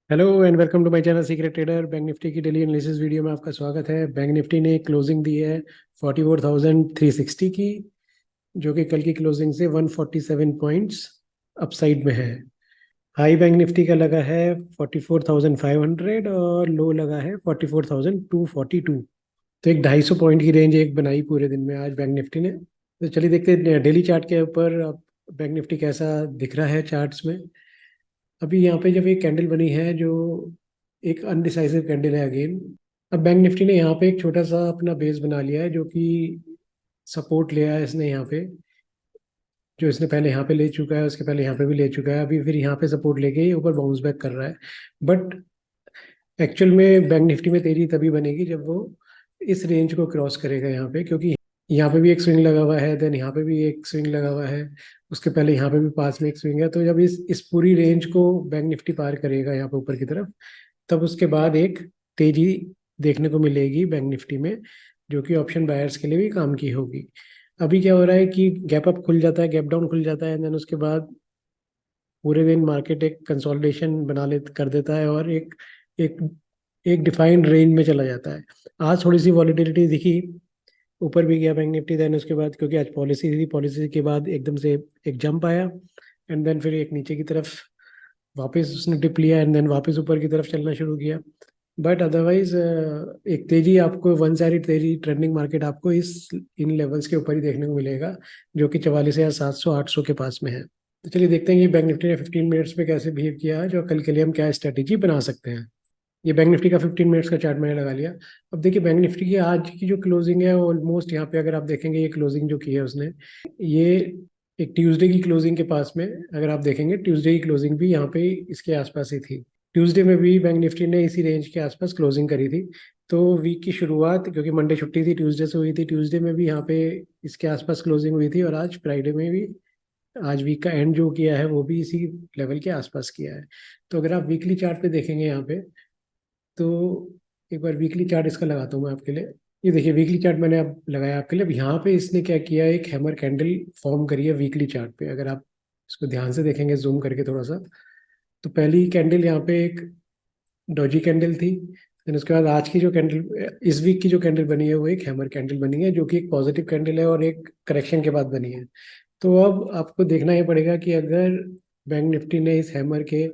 Hello and welcome to my channel secret trader. Bank Nifty की daily analysis video में आपका स्वागत है। बैंक निफ्टी ने क्लोजिंग दी है 44,360 की, जो कि कल की क्लोजिंग से 147 पॉइंट्स अपसाइड में है। हाई बैंक निफ्टी का लगा है 44,500 और लो लगा है 44,242। तो एक 250 पॉइंट की रेंज एक बनाई पूरे दिन में आज बैंक निफ्टी ने। तो चलिए देखते हैं डेली चार्ट के ऊपर अब बैंक निफ्टी कैसा दिख रहा है चार्ट्स में। अभी यहाँ पे जब एक कैंडल बनी है जो एक अनडिसाइसिव कैंडल है अगेन। अब बैंक निफ्टी ने यहाँ पे एक छोटा सा अपना बेस बना लिया है, जो कि सपोर्ट लिया है इसने यहाँ पे। जो इसने पहले यहाँ पे ले चुका है, उसके पहले यहाँ पे भी ले चुका है, अभी फिर यहाँ पे सपोर्ट लेके ये ऊपर बाउंस बैक कर रहा है। बट एक्चुअल में बैंक निफ्टी में तेजी तभी बनेगी जब वो इस रेंज को क्रॉस करेगा यहाँ पे, क्योंकि यहाँ पे भी एक स्विंग लगा हुआ है, देन यहाँ पे भी एक स्विंग लगा हुआ है, उसके पहले यहाँ पे भी पास में एक स्विंग है। तो जब इस पूरी रेंज को बैंक निफ्टी पार करेगा यहाँ पे ऊपर की तरफ, तब उसके बाद एक तेजी देखने को मिलेगी बैंक निफ्टी में, जो कि ऑप्शन बायर्स के लिए भी काम की होगी। अभी क्या हो रहा है कि गैप अप खुल जाता है, गैप डाउन खुल जाता है, देन उसके बाद पूरे दिन मार्केट एक कंसोलिडेशन बना ले कर देता है और एक एक एक डिफाइंड रेंज में चला जाता है। आज थोड़ी सी वॉलीटिलिटी दिखी, ऊपर भी गया बैंक निफ्टी, देन उसके बाद क्योंकि आज पॉलिसी थी, पॉलिसी के बाद एकदम से एक जंप आया, एंड देन फिर एक नीचे की तरफ वापस उसने डिप लिया, एंड देन वापस ऊपर की तरफ चलना शुरू किया। बट अदरवाइज एक तेजी आपको, वन साइड तेजी ट्रेंडिंग मार्केट आपको इस इन लेवल्स के ऊपर ही देखने को मिलेगा, जो कि 44,700 800 के पास में है। तो चलिए देखते हैं कि बैंक निफ्टी ने 15 मिनट्स में कैसे बिहेव किया है, जो कल के लिए हम क्या स्ट्रेटेजी बना सकते हैं। ये बैंक निफ्टी का 15 मिनट्स का चार्ट मैंने लगा लिया। अब देखिए बैंक निफ्टी की आज की जो क्लोजिंग है, ऑलमोस्ट यहाँ पे अगर आप देखेंगे, ये क्लोजिंग जो की है उसने, ये एक ट्यूसडे की क्लोजिंग के पास में, अगर आप देखेंगे ट्यूसडे की क्लोजिंग भी यहाँ पे इसके आसपास ही थी। ट्यूसडे में भी बैंक निफ्टी ने इसी रेंज के आसपास क्लोजिंग करी थी। तो वीक की शुरुआत, क्योंकि मंडे छुट्टी थी, ट्यूसडे से हुई थी, ट्यूसडे में भी यहाँ पे इसके आसपास क्लोजिंग हुई थी, और आज फ्राइडे में भी, आज वीक का एंड जो किया है वो भी इसी लेवल के आसपास किया है। तो अगर आप वीकली चार्ट पे देखेंगे यहाँ पे, तो एक बार वीकली चार्ट इसका लगाता हूँ मैं आपके लिए। ये देखिए वीकली चार्ट मैंने अब लगाया आपके लिए। अब यहाँ पे इसने क्या किया, एक हैमर कैंडल फॉर्म करी है वीकली चार्ट पे। अगर आप इसको ध्यान से देखेंगे जूम करके थोड़ा सा, तो पहली कैंडल यहाँ पे एक डॉजी कैंडल थी। देन उसके बाद आज की जो कैंडल, इस वीक की जो कैंडल बनी है, वो एक हैमर कैंडल बनी है, जो कि एक पॉजिटिव कैंडल है और एक करेक्शन के बाद बनी है। तो अब आपको देखना ही पड़ेगा कि अगर बैंक निफ्टी ने इस हैमर के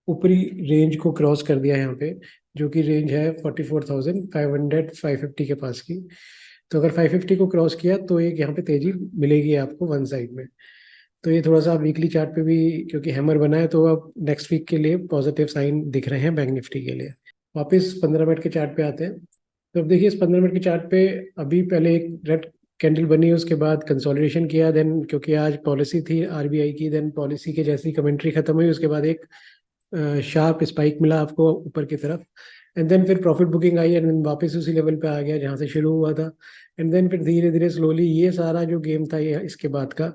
ऊपरी रेंज को क्रॉस कर दिया है यहाँ पे, जो कि रेंज है 44,500 550 के पास की, तो अगर 550 को क्रॉस किया तो एक यहाँ पे तेजी मिलेगी आपको वन साइड में। तो ये थोड़ा सा वीकली चार्ट पे भी, क्योंकि हैमर बना है, तो अब नेक्स्ट वीक के लिए पॉजिटिव साइन दिख रहे हैं बैंक निफ्टी के लिए। वापस 15 मिनट के चार्ट पे आते हैं। तो अब देखिए इस 15 मिनट के चार्ट पे, अभी पहले एक रेड कैंडल बनी, उसके बाद कंसोलिडेशन किया, देन क्योंकि आज पॉलिसी थी आरबीआई की, देन पॉलिसी के जैसी कमेंट्री खत्म हुई, उसके बाद एक शार्प स्पाइक मिला आपको ऊपर की तरफ, एंड देन फिर प्रॉफिट बुकिंग आई, एंड देन वापस उसी लेवल पे आ गया जहाँ से शुरू हुआ था। एंड देन फिर धीरे धीरे स्लोली ये सारा जो गेम था ये इसके बाद का,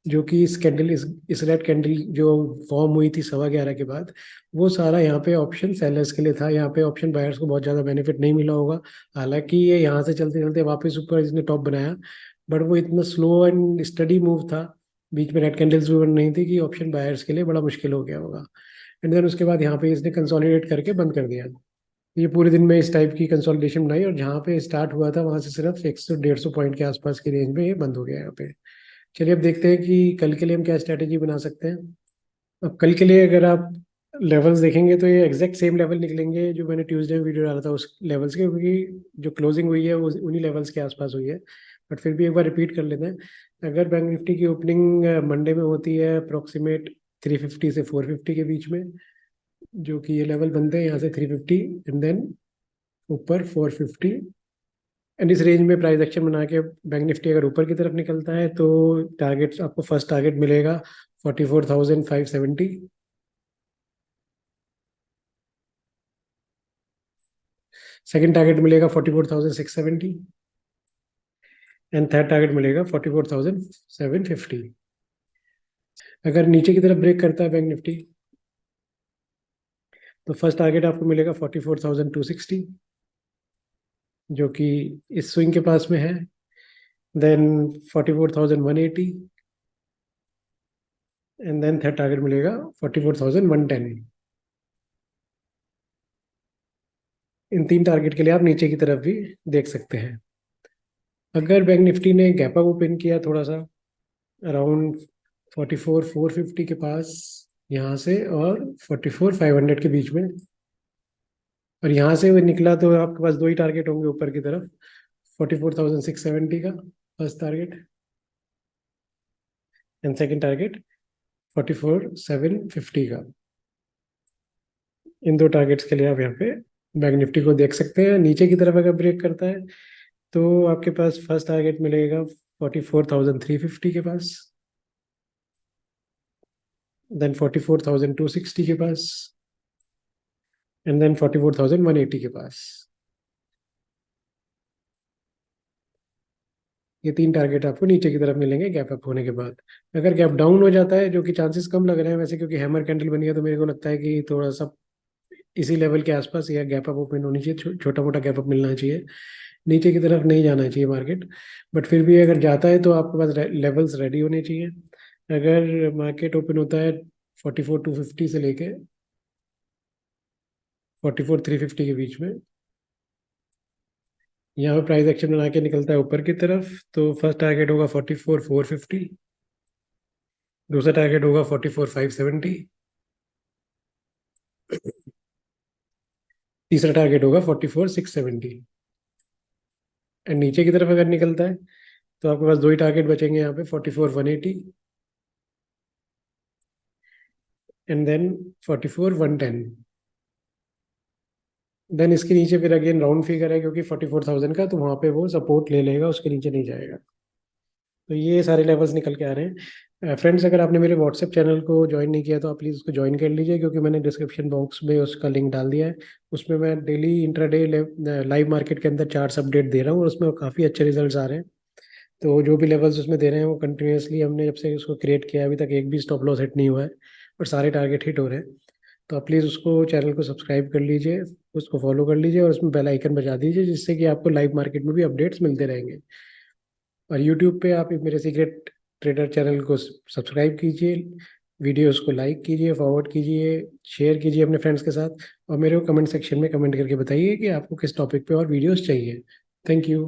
जो कि इस कैंडल, इस रेड कैंडल जो फॉर्म हुई थी 11:15 के बाद, वो सारा यहाँ पे ऑप्शन सेलर्स के लिए था। यहाँ पे ऑप्शन बायर्स को बहुत ज़्यादा बेनिफिट नहीं मिला होगा। हालांकि ये यहाँ से चलते चलते वापस ऊपर इसने टॉप बनाया, बट वो इतना स्लो एंड स्टडी मूव था, बीच में रेड कैंडल्स भी बन रही थी, कि ऑप्शन बायर्स के लिए बड़ा मुश्किल हो गया होगा। एंड देन उसके बाद यहाँ पे इसने कंसोलिडेट करके बंद कर दिया। ये पूरे दिन में इस टाइप की कंसोलिडेशन बनाई, और जहाँ पे स्टार्ट हुआ था वहां से सिर्फ 100 150 पॉइंट के आसपास की रेंज में ये बंद हो गया यहाँ पे। चलिए अब देखते हैं कि कल के लिए हम क्या स्ट्रैटेजी बना सकते हैं। अब कल के लिए अगर आप लेवल्स देखेंगे, तो ये एग्जैक्ट सेम लेवल निकलेंगे जो मैंने ट्यूसडे में वीडियो डाला था उस लेवल्स के, क्योंकि जो क्लोजिंग हुई है वो उन्हीं लेवल्स के आसपास हुई है। बट फिर भी एक बार रिपीट कर लेते हैं। अगर बैंक निफ्टी की ओपनिंग मंडे में होती है अप्रोक्सीमेट 350 से 450 के बीच में, जो कि ये लेवल बनते हैं यहाँ से 350, एंड देन ऊपर 450, एंड इस रेंज में प्राइस एक्शन बना के बैंक निफ्टी अगर ऊपर की तरफ निकलता है, तो टारगेट आपको, फर्स्ट टारगेट मिलेगा 44,570, सेकंड टारगेट मिलेगा 44,670, एंड थर्ड टारगेट मिलेगा 44,750। अगर नीचे की तरफ ब्रेक करता है बैंक निफ्टी, तो फर्स्ट टारगेट आपको मिलेगा 44,260, जो कि इस स्विंग के पास में है, then 44,180, and then third target मिलेगा 44,110। इन 3 टारगेट के लिए आप नीचे की तरफ भी देख सकते हैं। अगर बैंक निफ्टी ने गैप अप ओपन किया थोड़ा सा अराउंड 44,450 के पास यहाँ से और 44,500 के बीच में, और यहाँ से वो निकला तो आपके पास 2 ही टारगेट होंगे ऊपर की तरफ, 44,670 का first target and second target 44,750 का। इन 2 टारगेट्स के लिए आप यहाँ पे बैंक निफ्टी को देख सकते हैं। नीचे की तरफ अगर ब्रेक करता है तो आपके पास फर्स्ट टारगेट मिलेगा 44,350 के पास, देन 44,260 के पास एंड देन 44,180 के पास। ये 3 टारगेट आपको नीचे की तरफ मिलेंगे गैप अप होने के बाद। अगर गैप डाउन हो जाता है, जो कि चांसेस कम लग रहे हैं वैसे, क्योंकि हैमर कैंडल बनी है, तो मेरे को लगता है कि थोड़ा सा इसी लेवल के आसपास या गैप अप ओपन होनी चाहिए, छोटा मोटा गैप अप मिलना चाहिए, नीचे की तरफ नहीं जाना चाहिए मार्केट। बट फिर भी अगर जाता है तो आपके पास लेवल्स रेडी होने चाहिए। अगर मार्केट ओपन होता है 44,250 से लेके 44,350 के बीच में, यहाँ पे प्राइस एक्शन बना के निकलता है ऊपर की तरफ, तो फर्स्ट टारगेट होगा 44,450, दूसरा टारगेट होगा 44,570, तीसरा टारगेट होगा 44,670। एंड नीचे की तरफ अगर निकलता है तो आपके पास 2 ही टारगेट बचेंगे यहाँ पे, 44,180 एंड देन 44,110। देन इसके नीचे फिर अगेन राउंड फिगर है क्योंकि 44,000 का, तो वहां पे वो सपोर्ट ले लेगा, उसके नीचे नहीं जाएगा। तो ये सारे लेवल्स निकल के आ रहे हैं। फ्रेंड्स, अगर आपने मेरे व्हाट्सएप चैनल को ज्वाइन नहीं किया तो आप प्लीज़ उसको ज्वाइन कर लीजिए, क्योंकि मैंने डिस्क्रिप्शन बॉक्स में उसका लिंक डाल दिया है। उसमें मैं डेली इंट्राडे लाइव मार्केट के अंदर चार्ट्स अपडेट दे रहा हूँ और उसमें काफ़ी अच्छे रिजल्ट्स आ रहे हैं। तो जो भी लेवल्स उसमें दे रहे हैं वो कंटिन्यूसली, हमने जब से उसको क्रिएट किया अभी तक एक भी स्टॉप लॉस हिट नहीं हुआ है और सारे टारगेट हिट हो रहे हैं। तो आप प्लीज़ उसको, चैनल को सब्सक्राइब कर लीजिए, उसको फॉलो कर लीजिए और उसमें बेल आइकन बजा दीजिए, जिससे कि आपको लाइव मार्केट में भी अपडेट्स मिलते रहेंगे। और यूट्यूब पे आप मेरे सीक्रेट ट्रेडर चैनल को सब्सक्राइब कीजिए, वीडियोस को लाइक कीजिए, फॉरवर्ड कीजिए, शेयर कीजिए अपने फ्रेंड्स के साथ, और मेरे को कमेंट सेक्शन में कमेंट करके बताइए कि आपको किस टॉपिक पे और वीडियोस चाहिए। Thank you.